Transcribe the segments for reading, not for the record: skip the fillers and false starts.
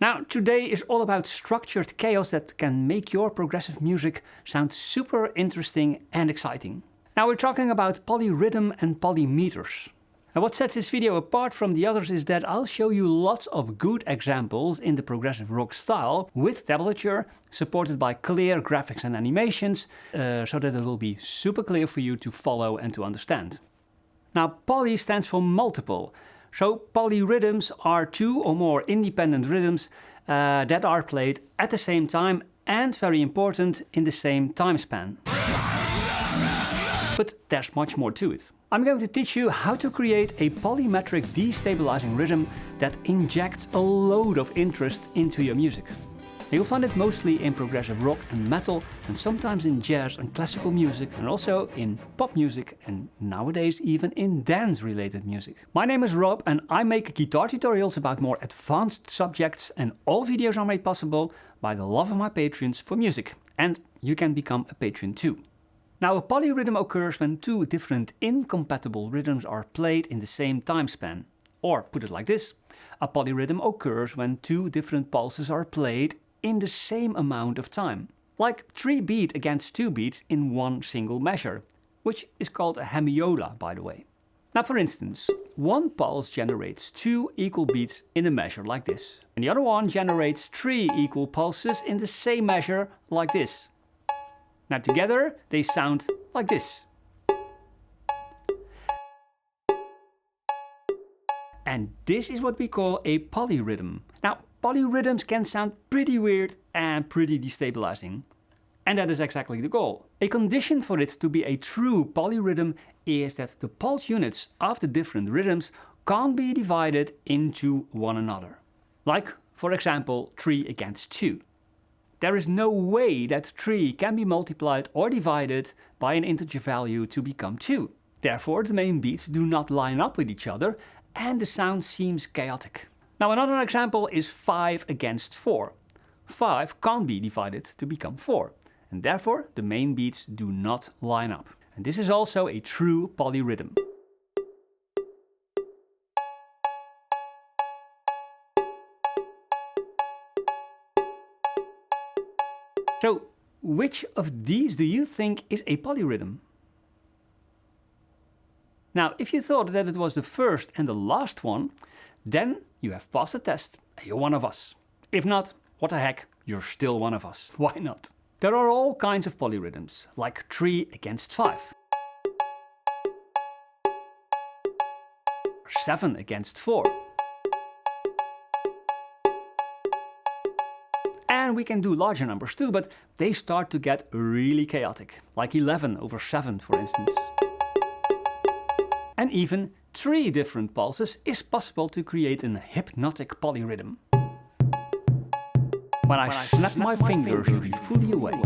Now, today is all about structured chaos that can make your progressive music sound super interesting and exciting. Now we're talking about polyrhythm and polymeters. And what sets this video apart from the others is that I'll show you lots of good examples in the progressive rock style with tablature, supported by clear graphics and animations, so that it will be super clear for you to follow and to understand. Now, poly stands for multiple. So polyrhythms are two or more independent rhythms that are played at the same time and, very important, in the same time span. But there's much more to it. I'm going to teach you how to create a polymetric destabilizing rhythm that injects a load of interest into your music. You'll find it mostly in progressive rock and metal, and sometimes in jazz and classical music, and also in pop music, and nowadays even in dance-related music. My name is Rob and I make guitar tutorials about more advanced subjects, and all videos are made possible by the love of my patrons for music. And you can become a patron too. Now, a polyrhythm occurs when two different incompatible rhythms are played in the same time span. Or, put it like this, a polyrhythm occurs when two different pulses are played in the same amount of time. Like 3 beats against 2 beats in one single measure, which is called a hemiola, by the way. Now, for instance, one pulse generates 2 equal beats in a measure like this, and the other one generates 3 equal pulses in the same measure like this. Now together they sound like this. And this is what we call a polyrhythm. Now, polyrhythms can sound pretty weird and pretty destabilizing. And that is exactly the goal. A condition for it to be a true polyrhythm is that the pulse units of the different rhythms can't be divided into one another. Like, for example, 3 against 2. There is no way that 3 can be multiplied or divided by an integer value to become 2. Therefore, the main beats do not line up with each other and the sound seems chaotic. Now, another example is 5 against 4. 5 can't be divided to become 4, and therefore the main beats do not line up. And this is also a true polyrhythm. So, which of these do you think is a polyrhythm? Now, if you thought that it was the first and the last one, then you have passed the test and you're one of us. If not, what the heck, you're still one of us. Why not? There are all kinds of polyrhythms, like 3 against 5. 7 against 4. And we can do larger numbers too, but they start to get really chaotic, like 11 over 7, for instance. And even 3 different pulses is possible to create a hypnotic polyrhythm. When I snap my fingers, you'll be fully awake.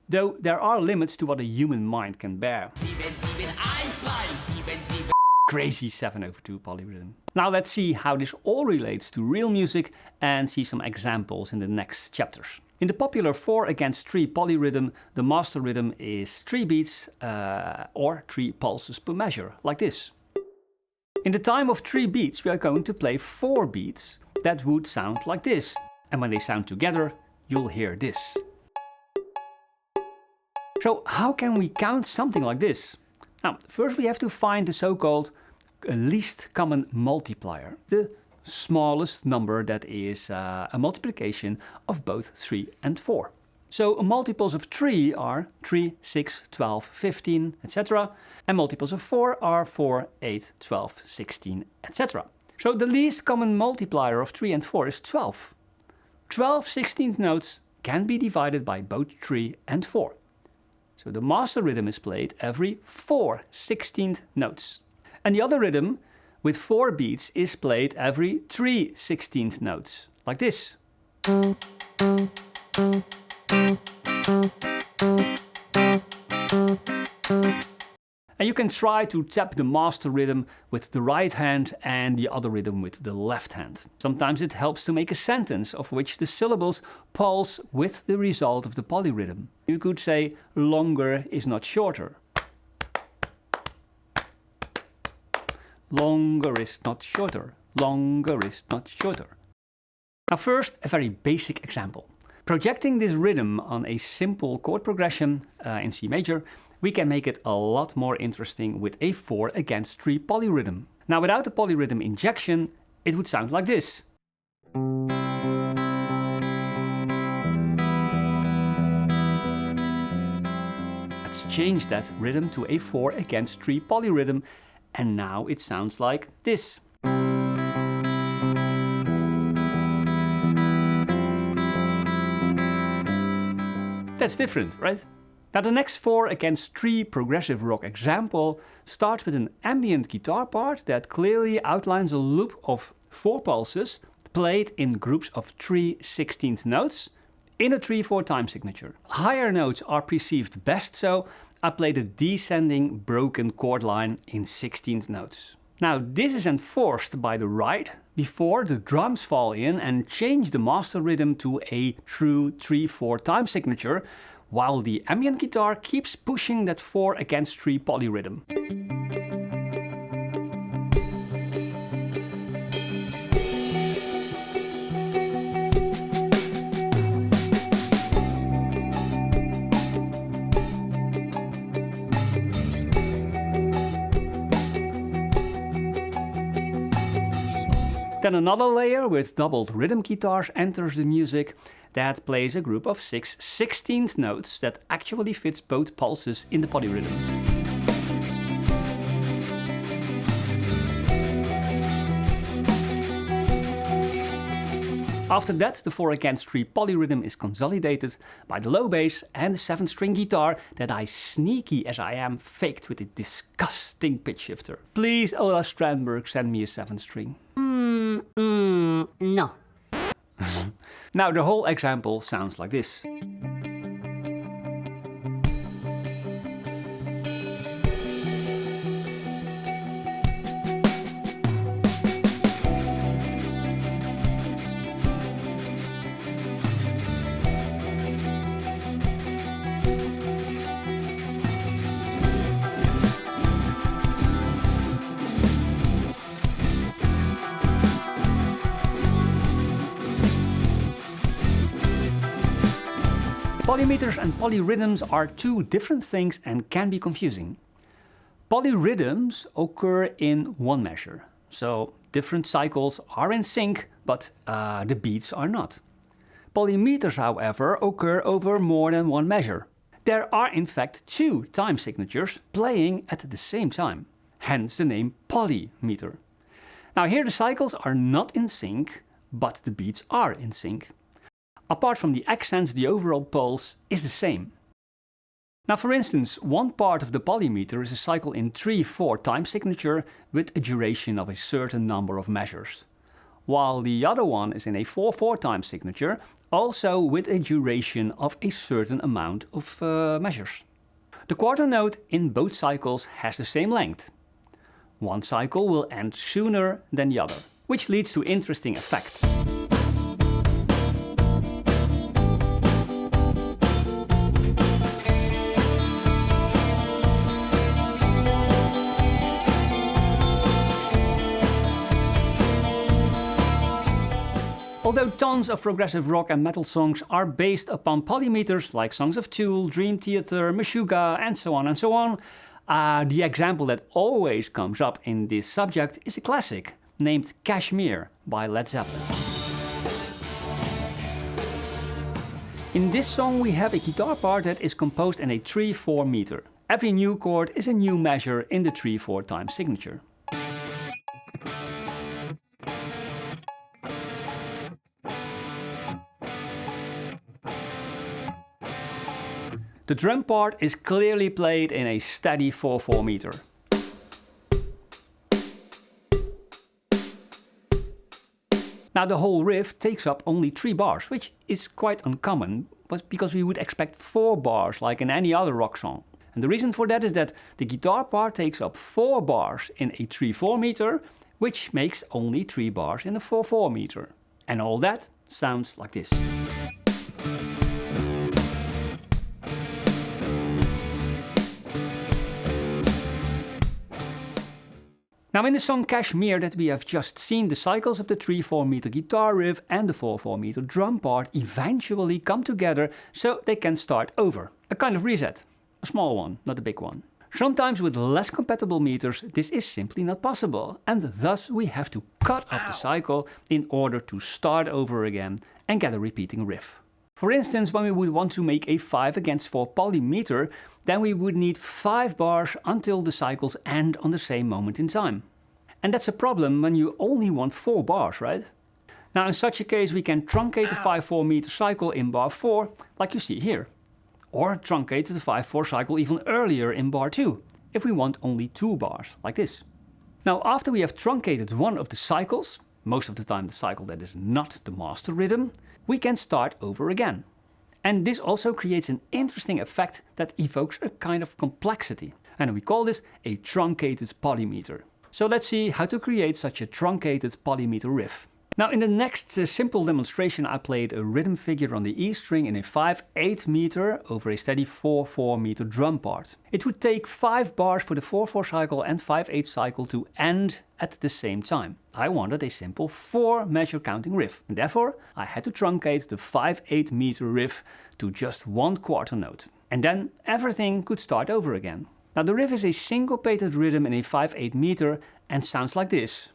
Though there are limits to what a human mind can bear. Crazy 7 over 2 polyrhythm. Now let's see how this all relates to real music and see some examples in the next chapters. In the popular 4 against 3 polyrhythm, the master rhythm is 3 beats or 3 pulses per measure, like this. In the time of 3 beats, we are going to play 4 beats that would sound like this. And when they sound together, you'll hear this. So how can we count something like this? Now, first we have to find the so-called least common multiplier, the smallest number that is a multiplication of both 3 and 4. So multiples of 3 are 3, 6, 12, 15, etc. And multiples of 4 are 4, 8, 12, 16, etc. So the least common multiplier of 3 and 4 is 12. 12 16th notes can be divided by both 3 and 4. So the master rhythm is played every 4 16th notes. And the other rhythm with 4 beats is played every 3 16th notes, like this. And you can try to tap the master rhythm with the right hand and the other rhythm with the left hand. Sometimes it helps to make a sentence of which the syllables pulse with the result of the polyrhythm. You could say, longer is not shorter. Longer is not shorter. Longer is not shorter. Now first, a very basic example. Projecting this rhythm on a simple chord progression in C major, we can make it a lot more interesting with a 4 against 3 polyrhythm. Now without the polyrhythm injection, it would sound like this. Let's change that rhythm to a 4 against 3 polyrhythm, and now it sounds like this. That's different, right? Now the next 4 against 3 progressive rock example starts with an ambient guitar part that clearly outlines a loop of 4 pulses played in groups of 3 16th notes in a 3/4 time signature. Higher notes are perceived best, so I played a descending broken chord line in 16th notes. Now this is enforced by the right before the drums fall in and change the master rhythm to a true 3/4 time signature, while the ambient guitar keeps pushing that 4 against 3 polyrhythm. Then another layer with doubled rhythm guitars enters the music that plays a group of 6 16th notes that actually fits both pulses in the polyrhythm. After that, the 4 against 3 polyrhythm is consolidated by the low bass and the 7-string guitar that I, sneaky as I am, faked with a disgusting pitch shifter. Please, Ola Strandberg, send me a 7-string. No. Now the whole example sounds like this. Polymeters and polyrhythms are two different things and can be confusing. Polyrhythms occur in one measure, so different cycles are in sync, but the beats are not. Polymeters, however, occur over more than one measure. There are in fact 2 time signatures playing at the same time, hence the name polymeter. Now here the cycles are not in sync, but the beats are in sync. Apart from the accents, the overall pulse is the same. Now for instance, one part of the polymeter is a cycle in 3/4 time signature with a duration of a certain number of measures, while the other one is in a 4/4 time signature, also with a duration of a certain amount of measures. The quarter note in both cycles has the same length. One cycle will end sooner than the other, which leads to interesting effects. Although tons of progressive rock and metal songs are based upon polymeters, like songs of Tool, Dream Theater, Meshuggah, and so on, the example that always comes up in this subject is a classic named Kashmir by Led Zeppelin. In this song we have a guitar part that is composed in a 3/4 meter. Every new chord is a new measure in the 3/4 time signature. The drum part is clearly played in a steady 4/4 meter. Now the whole riff takes up only 3 bars, which is quite uncommon, but because we would expect 4 bars like in any other rock song. And the reason for that is that the guitar part takes up 4 bars in a 3/4 meter, which makes only 3 bars in a 4/4 meter. And all that sounds like this. Now in the song Kashmir that we have just seen, the cycles of the 3/4 meter guitar riff and the 4/4 meter drum part eventually come together so they can start over. A kind of reset. A small one, not a big one. Sometimes with less compatible meters this is simply not possible, and thus we have to cut off the cycle in order to start over again and get a repeating riff. For instance, when we would want to make a 5/4 polymeter, then we would need 5 bars until the cycles end on the same moment in time. And that's a problem when you only want 4 bars, right? Now in such a case we can truncate the 5/4 meter cycle in bar 4, like you see here. Or truncate the 5/4 cycle even earlier in bar 2, if we want only 2 bars, like this. Now after we have truncated one of the cycles, most of the time the cycle that is not the master rhythm, we can start over again. And this also creates an interesting effect that evokes a kind of complexity. And we call this a truncated polymeter. So let's see how to create such a truncated polymeter riff. Now in the next simple demonstration I played a rhythm figure on the E string in a 5/8 meter over a steady 4/4 meter drum part. It would take 5 bars for the 4/4 cycle and 5/8 cycle to end at the same time. I wanted a simple 4 measure counting riff, and therefore I had to truncate the 5/8 meter riff to just 1/4 note. And then everything could start over again. Now the riff is a syncopated rhythm in a 5/8 meter and sounds like this.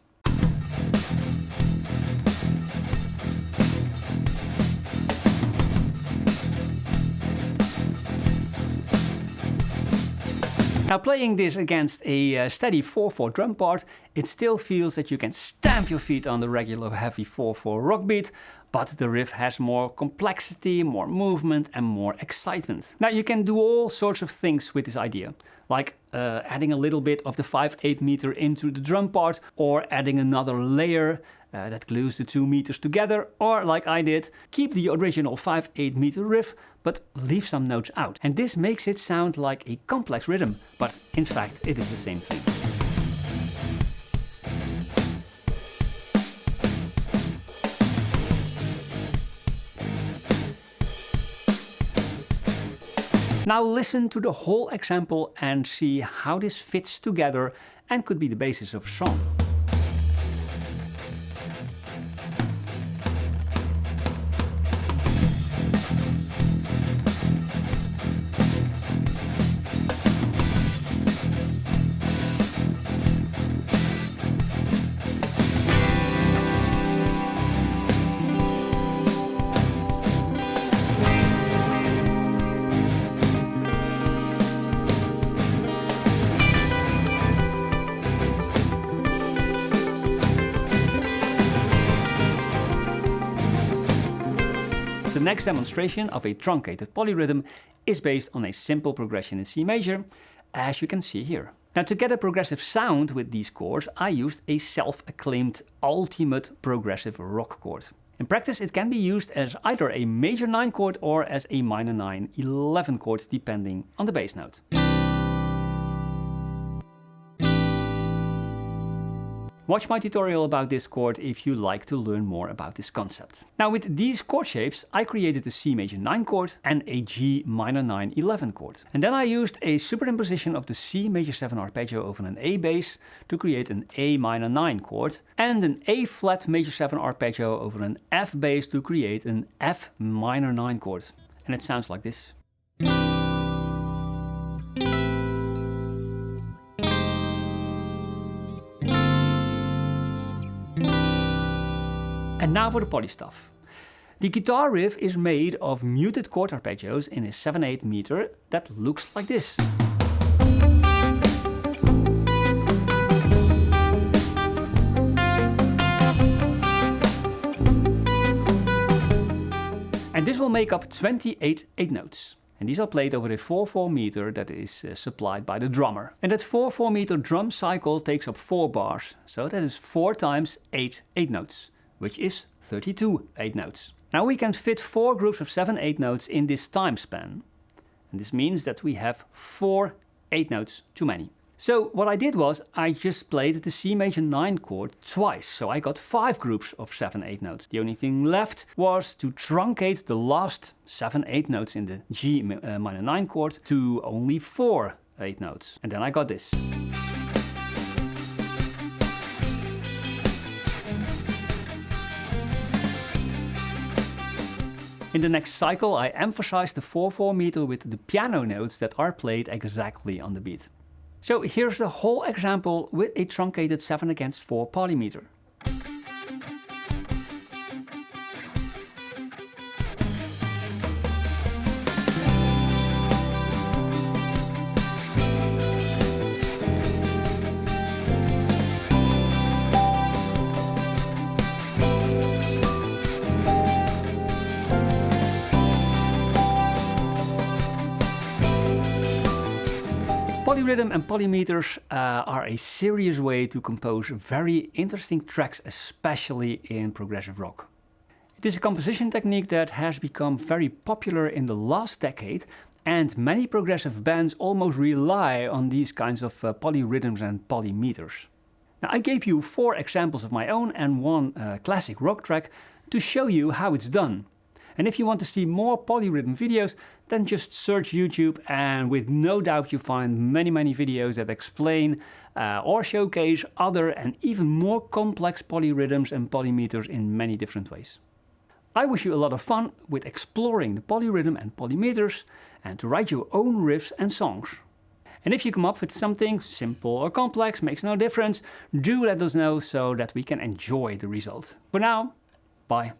Now playing this against a steady 4/4 drum part, it still feels that you can stamp your feet on the regular heavy 4/4 rock beat, but the riff has more complexity, more movement and more excitement. Now you can do all sorts of things with this idea, like adding a little bit of the 5/8 meter into the drum part, or adding another layer that glues the 2 meters together, or like I did, keep the original 5/8 meter riff but leave some notes out. And this makes it sound like a complex rhythm, but in fact it is the same thing. Now listen to the whole example and see how this fits together and could be the basis of a song. The next demonstration of a truncated polyrhythm is based on a simple progression in C major, as you can see here. Now to get a progressive sound with these chords, I used a self-acclaimed ultimate progressive rock chord. In practice it can be used as either a major 9 chord or as a minor 9 11 chord depending on the bass note. Watch my tutorial about this chord if you like to learn more about this concept. Now with these chord shapes I created a C major 9 chord and a G minor 9 11 chord. And then I used a superimposition of the C major 7 arpeggio over an A bass to create an A minor 9 chord, and an A flat major 7 arpeggio over an F bass to create an F minor 9 chord. And it sounds like this. And now for the poly stuff. The guitar riff is made of muted chord arpeggios in a 7/8 meter that looks like this. And this will make up 28 8 notes. And these are played over a 4/4 meter that is supplied by the drummer. And that 4/4 meter drum cycle takes up 4 bars. So that is 4 times 8 8 notes, which is 32 8 notes. Now we can fit 4 groups of 7 8 notes in this time span. And this means that we have 4 8 notes too many. So what I did was I just played the C major 9 chord twice, so I got 5 groups of 7 8 notes. The only thing left was to truncate the last 7 8 notes in the G minor 9 chord to only 4 8 notes. And then I got this. In the next cycle I emphasize the 4/4 meter with the piano notes that are played exactly on the beat. So here's the whole example with a truncated 7/4 polymeter. Polyrhythm and polymeters are a serious way to compose very interesting tracks, especially in progressive rock. It is a composition technique that has become very popular in the last decade, and many progressive bands almost rely on these kinds of polyrhythms and polymeters. Now, I gave you 4 examples of my own and 1 classic rock track to show you how it's done. And if you want to see more polyrhythm videos, then just search YouTube, and with no doubt you find many videos that explain or showcase other and even more complex polyrhythms and polymeters in many different ways. I wish you a lot of fun with exploring the polyrhythm and polymeters and to write your own riffs and songs. And if you come up with something simple or complex, makes no difference, do let us know so that we can enjoy the result. For now, bye.